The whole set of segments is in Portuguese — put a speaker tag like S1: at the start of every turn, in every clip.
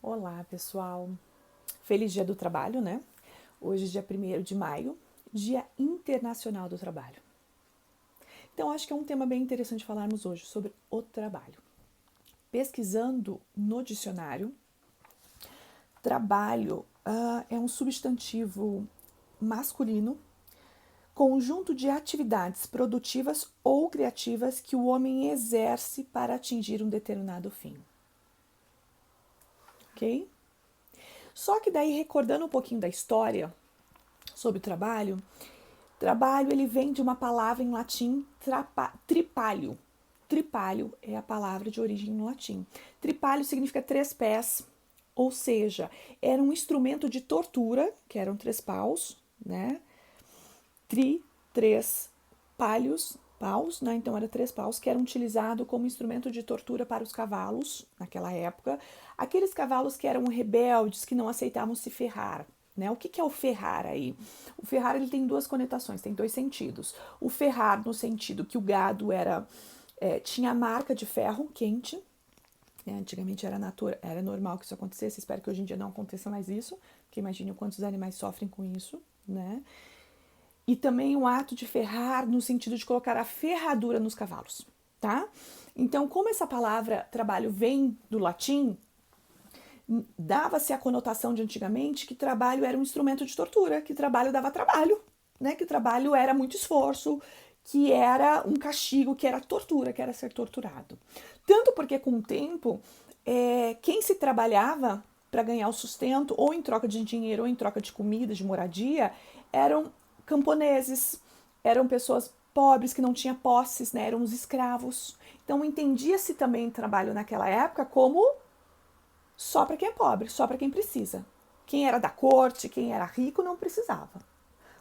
S1: Olá, pessoal. Feliz Dia do Trabalho, né? Hoje, dia 1º de maio, Dia Internacional do Trabalho. Então, acho que é um tema bem interessante falarmos hoje sobre o trabalho. Pesquisando no dicionário, trabalho é um substantivo masculino, conjunto de atividades produtivas ou criativas que o homem exerce para atingir um determinado fim. Ok? Só que daí, recordando um pouquinho da história sobre o trabalho, trabalho ele vem de uma palavra em latim, tripalho. Tripalho é a palavra de origem no latim. Tripalho significa 3 pés, ou seja, era um instrumento de tortura, que eram 3 paus, né? Três palhos, paus, né? Então era 3 paus que eram utilizados como instrumento de tortura para os cavalos naquela época. Aqueles cavalos que eram rebeldes, que não aceitavam se ferrar. Né? O que é o ferrar aí? O ferrar ele tem duas conotações, tem 2 sentidos. O ferrar no sentido que o gado tinha a marca de ferro quente, né? Antigamente era normal que isso acontecesse, espero que hoje em dia não aconteça mais isso, porque imagine quantos animais sofrem com isso, né? E também o ato de ferrar no sentido de colocar a ferradura nos cavalos, tá? Então, como essa palavra trabalho vem do latim, dava-se a conotação de antigamente que trabalho era um instrumento de tortura, que trabalho dava trabalho, né? Que trabalho era muito esforço, que era um castigo, que era tortura, que era ser torturado. Tanto porque com o tempo, quem se trabalhava para ganhar o sustento, ou em troca de dinheiro, ou em troca de comida, de moradia, eram camponeses, eram pessoas pobres que não tinham posses, né? Eram os escravos. Então entendia-se também trabalho naquela época como só para quem é pobre, só para quem precisa. Quem era da corte, quem era rico, não precisava.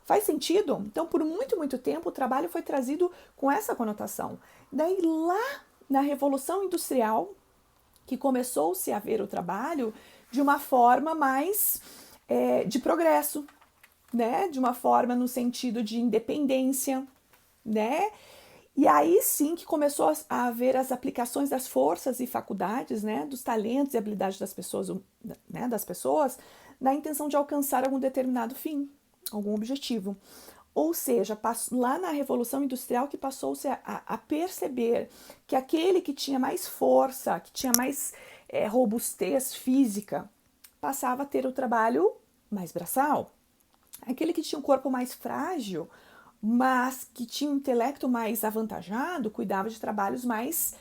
S1: Faz sentido? Então, por muito, muito tempo, o trabalho foi trazido com essa conotação. Daí, lá na Revolução Industrial, que começou-se a ver o trabalho de uma forma mais de progresso, né? De uma forma no sentido de independência, né? E aí sim que começou a haver as aplicações das forças e faculdades, né, dos talentos e habilidades das pessoas, na intenção de alcançar algum determinado fim, algum objetivo. Ou seja, lá na Revolução Industrial que passou-se a perceber que aquele que tinha mais força, que tinha mais robustez física, passava a ter o trabalho mais braçal. Aquele que tinha um corpo mais frágil, mas que tinha um intelecto mais avantajado, cuidava de trabalhos mais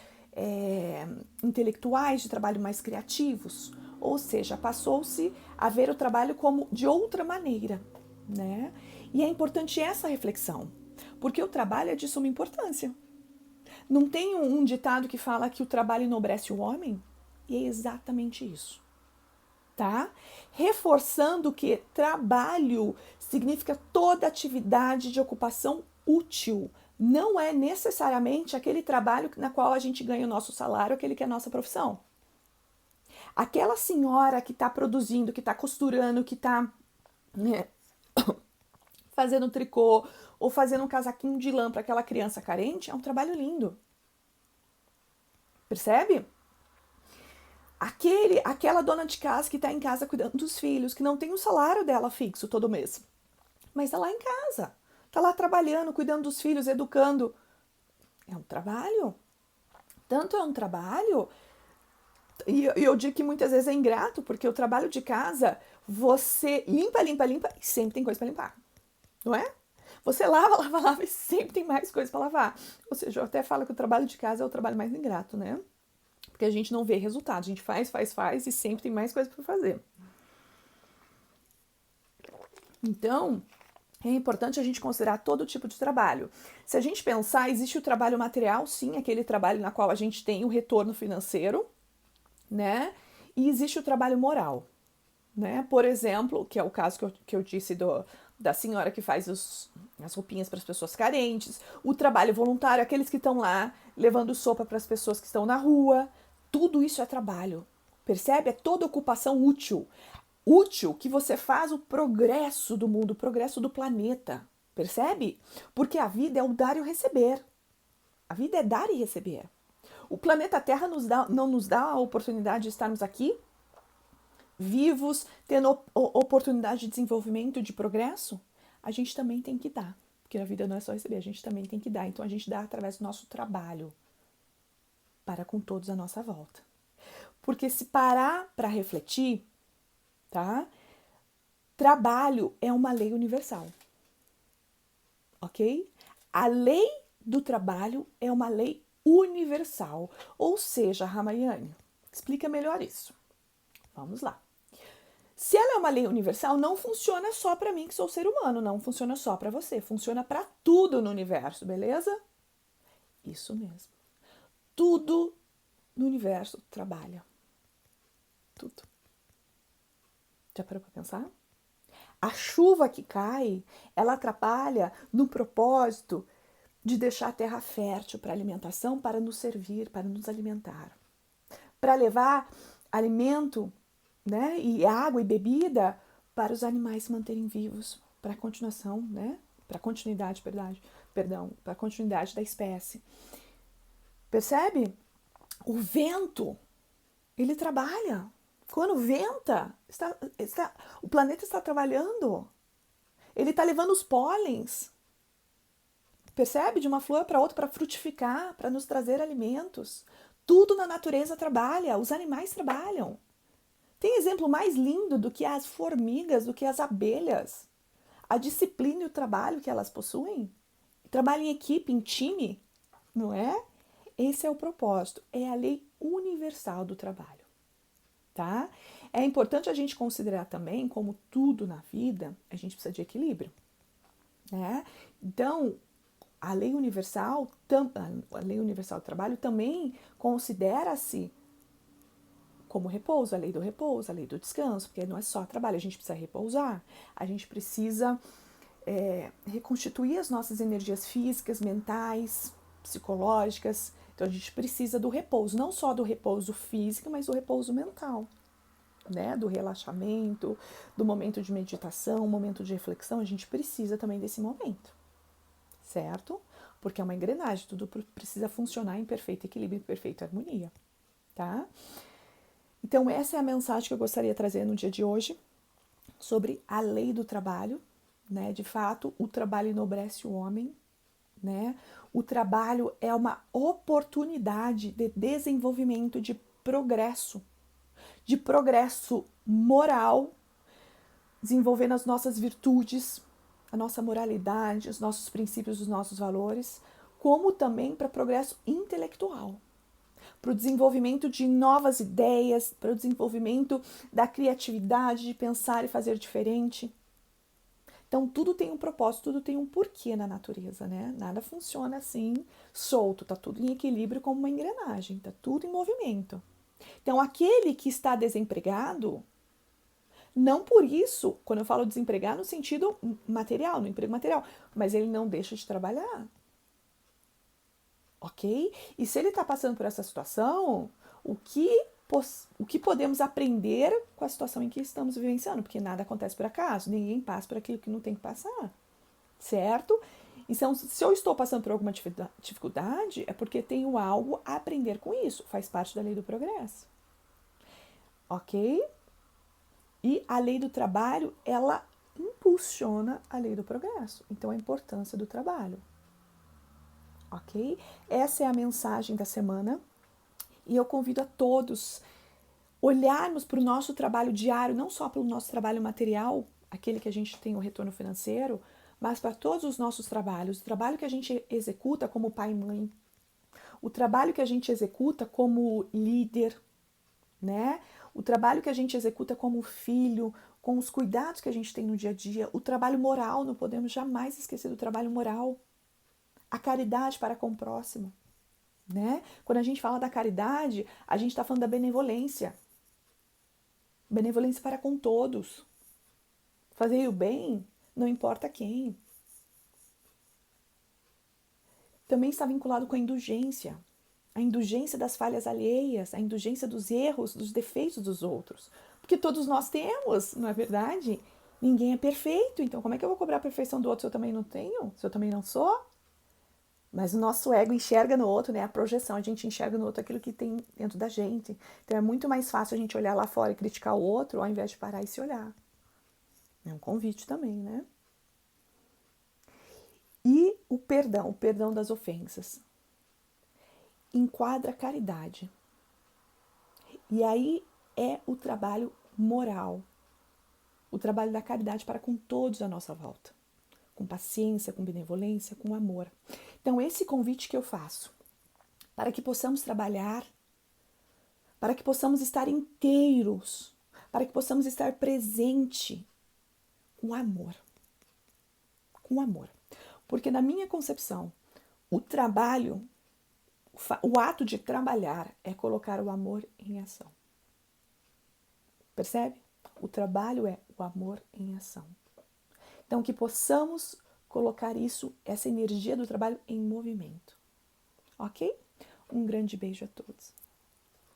S1: intelectuais, de trabalho mais criativos. Ou seja, passou-se a ver o trabalho como de outra maneira, né? E é importante essa reflexão, porque o trabalho é de suma importância. Não tem um ditado que fala que o trabalho enobrece o homem? E é exatamente isso, tá? Reforçando que trabalho significa toda atividade de ocupação útil. Não é necessariamente aquele trabalho na qual a gente ganha o nosso salário, aquele que é a nossa profissão. Aquela senhora que está produzindo, que está costurando, que está fazendo um tricô ou fazendo um casaquinho de lã para aquela criança carente, é um trabalho lindo. Percebe? Aquela dona de casa que está em casa cuidando dos filhos, que não tem o salário dela fixo todo mês, mas está lá em casa, está lá trabalhando, cuidando dos filhos, educando. É um trabalho. Tanto é um trabalho, e eu digo que muitas vezes é ingrato, porque o trabalho de casa, você limpa, limpa, limpa, e sempre tem coisa para limpar, não é? Você lava, lava, lava e sempre tem mais coisa para lavar. Ou seja, eu até falo que o trabalho de casa é o trabalho mais ingrato, né? Porque a gente não vê resultado, a gente faz, faz, faz e sempre tem mais coisa para fazer. Então, é importante a gente considerar todo tipo de trabalho. Se a gente pensar, existe o trabalho material, sim, aquele trabalho na qual a gente tem o retorno financeiro, né? E existe o trabalho moral, né? Por exemplo, que é o caso que eu disse da senhora que faz as roupinhas para as pessoas carentes, o trabalho voluntário, aqueles que estão lá levando sopa para as pessoas que estão na rua, tudo isso é trabalho. Percebe? É toda ocupação útil. Útil que você faz o progresso do mundo, o progresso do planeta. Percebe? Porque a vida é o dar e o receber. A vida é dar e receber. O planeta Terra não nos dá a oportunidade de estarmos aqui vivos, tendo oportunidade de desenvolvimento, de progresso, a gente também tem que dar. Porque a vida não é só receber, a gente também tem que dar. Então a gente dá através do nosso trabalho para com todos à nossa volta. Porque se parar para refletir, tá? Trabalho é uma lei universal, ok? A lei do trabalho é uma lei universal. Ou seja, Ramayane, explica melhor isso. Vamos lá. Se ela é uma lei universal, não funciona só para mim que sou ser humano, não funciona só para você, funciona para tudo no universo, beleza? Isso mesmo. Tudo no universo trabalha. Tudo. Já parou para pensar? A chuva que cai, ela atrapalha no propósito de deixar a terra fértil para alimentação, para nos servir, para nos alimentar. Para levar alimento, né, e água e bebida para os animais se manterem vivos, para a continuação, né, para a continuidade, para a continuidade da espécie. Percebe? O vento, ele trabalha. Quando venta, o planeta está trabalhando. Ele está levando os pólens, percebe? De uma flor para outra para frutificar, para nos trazer alimentos. Tudo na natureza trabalha, os animais trabalham. Tem exemplo mais lindo do que as formigas, do que as abelhas? A disciplina e o trabalho que elas possuem? Trabalho em equipe, em time, não é? Esse é o propósito, é a lei universal do trabalho, tá? É importante a gente considerar também, como tudo na vida, a gente precisa de equilíbrio, né? Então, a lei universal do trabalho também considera-se como repouso, a lei do repouso, a lei do descanso, porque não é só trabalho, a gente precisa repousar, a gente precisa reconstituir as nossas energias físicas, mentais, psicológicas. Então a gente precisa do repouso, não só do repouso físico, mas do repouso mental, né? Do relaxamento, do momento de meditação, momento de reflexão, a gente precisa também desse momento, certo? Porque é uma engrenagem, tudo precisa funcionar em perfeito equilíbrio, em perfeita harmonia, tá? Então essa é a mensagem que eu gostaria de trazer no dia de hoje sobre a lei do trabalho, né? De fato, o trabalho enobrece o homem, né? O trabalho é uma oportunidade de desenvolvimento, de progresso moral, desenvolvendo as nossas virtudes, a nossa moralidade, os nossos princípios, os nossos valores, como também para progresso intelectual, para o desenvolvimento de novas ideias, para o desenvolvimento da criatividade, de pensar e fazer diferente. Então, tudo tem um propósito, tudo tem um porquê na natureza, né? Nada funciona assim, solto, tá tudo em equilíbrio como uma engrenagem, tá tudo em movimento. Então, aquele que está desempregado, não por isso, quando eu falo desempregar no sentido material, no emprego material, mas ele não deixa de trabalhar, ok? E se ele está passando por essa situação, o que podemos aprender com a situação em que estamos vivenciando? Porque nada acontece por acaso, ninguém passa por aquilo que não tem que passar, certo? Então, se eu estou passando por alguma dificuldade, é porque tenho algo a aprender com isso, faz parte da lei do progresso, ok? E a lei do trabalho, ela impulsiona a lei do progresso, então a importância do trabalho, ok? Essa é a mensagem da semana. E eu convido a todos olharmos para o nosso trabalho diário, não só para o nosso trabalho material, aquele que a gente tem o retorno financeiro, mas para todos os nossos trabalhos. O trabalho que a gente executa como pai e mãe, o trabalho que a gente executa como líder, né? O trabalho que a gente executa como filho, com os cuidados que a gente tem no dia a dia, o trabalho moral, não podemos jamais esquecer do trabalho moral, a caridade para com o próximo. Né? Quando a gente fala da caridade, a gente está falando da benevolência. Benevolência para com todos. Fazer o bem, não importa quem. Também está vinculado com a indulgência. A indulgência das falhas alheias, a indulgência dos erros, dos defeitos dos outros. Porque todos nós temos, não é verdade? Ninguém é perfeito, então como é que eu vou cobrar a perfeição do outro se eu também não tenho? Se eu também não sou? Mas o nosso ego enxerga no outro, né? A projeção, a gente enxerga no outro aquilo que tem dentro da gente. Então é muito mais fácil a gente olhar lá fora e criticar o outro, ao invés de parar e se olhar. É um convite também, né? E o perdão das ofensas. Enquadra a caridade. E aí é o trabalho moral. O trabalho da caridade para com todos à nossa volta. Com paciência, com benevolência, com amor. Então, esse convite que eu faço, para que possamos trabalhar, para que possamos estar inteiros, para que possamos estar presente com amor. Com amor. Porque na minha concepção, o trabalho, o ato de trabalhar é colocar o amor em ação. Percebe? O trabalho é o amor em ação. Então, que possamos colocar isso, essa energia do trabalho em movimento. Ok? Um grande beijo a todos.